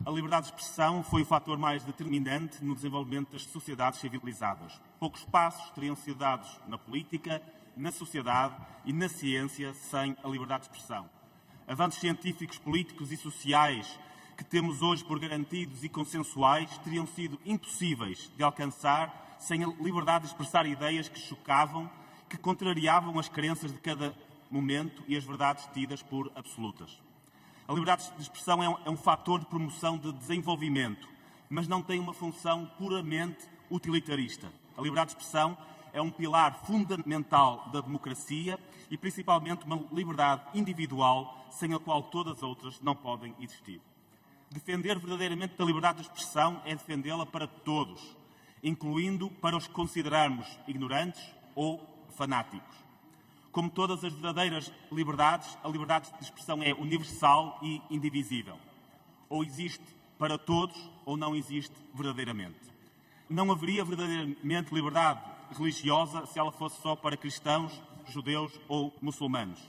A liberdade de expressão foi o fator mais determinante no desenvolvimento das sociedades civilizadas. Poucos passos teriam sido dados na política, na sociedade e na ciência sem a liberdade de expressão. Avanços científicos, políticos e sociais que temos hoje por garantidos e consensuais teriam sido impossíveis de alcançar sem a liberdade de expressar ideias que chocavam, que contrariavam as crenças de cada momento e as verdades tidas por absolutas. A liberdade de expressão é um fator de promoção de desenvolvimento, mas não tem uma função puramente utilitarista. A liberdade de expressão é um pilar fundamental da democracia e, principalmente, uma liberdade individual sem a qual todas as outras não podem existir. Defender verdadeiramente a liberdade de expressão é defendê-la para todos, incluindo para os que considerarmos ignorantes ou fanáticos. Como todas as verdadeiras liberdades, a liberdade de expressão é universal e indivisível. Ou existe para todos ou não existe verdadeiramente. Não haveria verdadeiramente liberdade religiosa se ela fosse só para cristãos, judeus ou muçulmanos.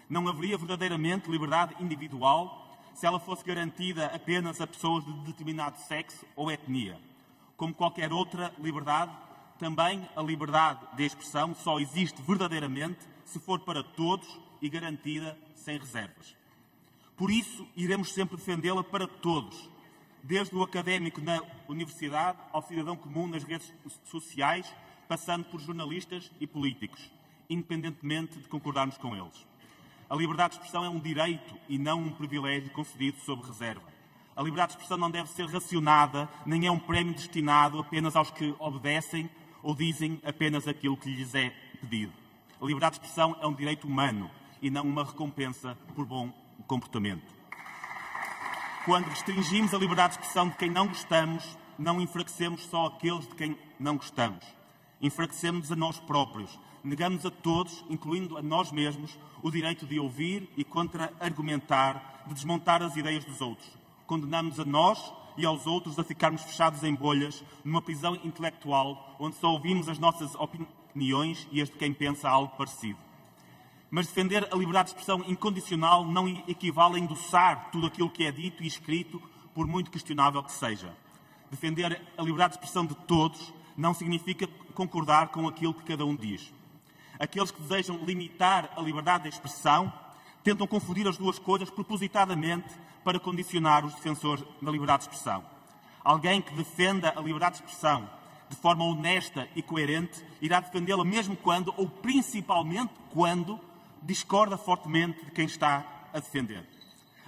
Não haveria verdadeiramente liberdade individual se ela fosse garantida apenas a pessoas de determinado sexo ou etnia. Como qualquer outra liberdade, também a liberdade de expressão só existe verdadeiramente se for para todos e garantida sem reservas. Por isso, iremos sempre defendê-la para todos, desde o académico na universidade ao cidadão comum nas redes sociais, passando por jornalistas e políticos, independentemente de concordarmos com eles. A liberdade de expressão é um direito e não um privilégio concedido sob reserva. A liberdade de expressão não deve ser racionada, nem é um prémio destinado apenas aos que obedecem ou dizem apenas aquilo que lhes é pedido. A liberdade de expressão é um direito humano e não uma recompensa por bom comportamento. Quando restringimos a liberdade de expressão de quem não gostamos, não enfraquecemos só aqueles de quem não gostamos. Enfraquecemos a nós próprios. Negamos a todos, incluindo a nós mesmos, o direito de ouvir e contra-argumentar, de desmontar as ideias dos outros. Condenamos a nós e aos outros a ficarmos fechados em bolhas, numa prisão intelectual, onde só ouvimos as nossas opiniões e as de quem pensa algo parecido. Mas defender a liberdade de expressão incondicional não equivale a endossar tudo aquilo que é dito e escrito, por muito questionável que seja. Defender a liberdade de expressão de todos não significa concordar com aquilo que cada um diz. Aqueles que desejam limitar a liberdade de expressão tentam confundir as duas coisas propositadamente para condicionar os defensores da liberdade de expressão. Alguém que defenda a liberdade de expressão de forma honesta e coerente irá defendê-la mesmo quando, ou principalmente quando, discorda fortemente de quem está a defender.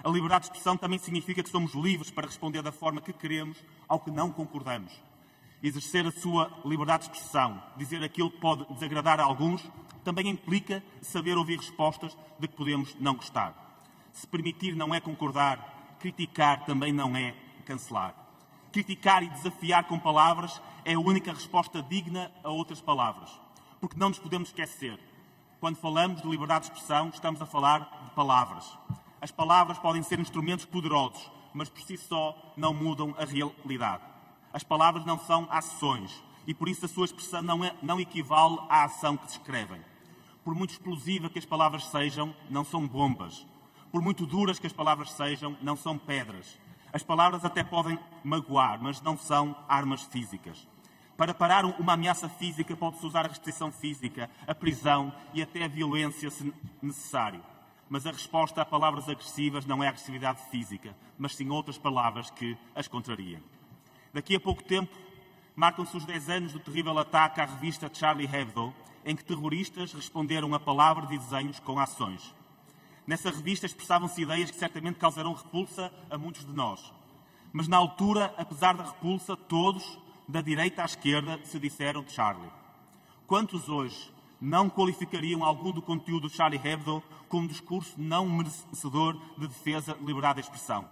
A liberdade de expressão também significa que somos livres para responder da forma que queremos ao que não concordamos. Exercer a sua liberdade de expressão, dizer aquilo que pode desagradar a alguns, também implica saber ouvir respostas de que podemos não gostar. Se permitir não é concordar, criticar também não é cancelar. Criticar e desafiar com palavras é a única resposta digna a outras palavras. Porque não nos podemos esquecer. Quando falamos de liberdade de expressão, estamos a falar de palavras. As palavras podem ser instrumentos poderosos, mas por si só não mudam a realidade. As palavras não são ações e por isso a sua expressão não equivale à ação que descrevem. Por muito explosiva que as palavras sejam, não são bombas. Por muito duras que as palavras sejam, não são pedras. As palavras até podem magoar, mas não são armas físicas. Para parar uma ameaça física pode-se usar a restrição física, a prisão e até a violência se necessário. Mas a resposta a palavras agressivas não é a agressividade física, mas sim outras palavras que as contrariem. Daqui a pouco tempo, marcam-se os 10 anos do terrível ataque à revista Charlie Hebdo, em que terroristas responderam a palavras e desenhos com ações. Nessa revista expressavam-se ideias que certamente causarão repulsa a muitos de nós. Mas na altura, apesar da repulsa, todos, da direita à esquerda, se disseram de Charlie. Quantos hoje não qualificariam algum do conteúdo de Charlie Hebdo como um discurso não merecedor de defesa de liberdade de expressão?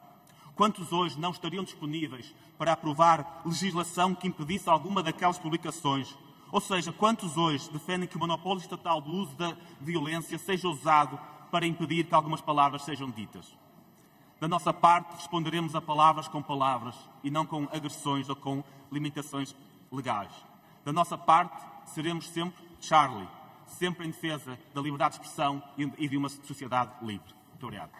Quantos hoje não estariam disponíveis para aprovar legislação que impedisse alguma daquelas publicações? Ou seja, quantos hoje defendem que o monopólio estatal do uso da violência seja usado para impedir que algumas palavras sejam ditas? Da nossa parte, responderemos a palavras com palavras e não com agressões ou com limitações legais. Da nossa parte, seremos sempre Charlie, sempre em defesa da liberdade de expressão e de uma sociedade livre. Muito obrigado.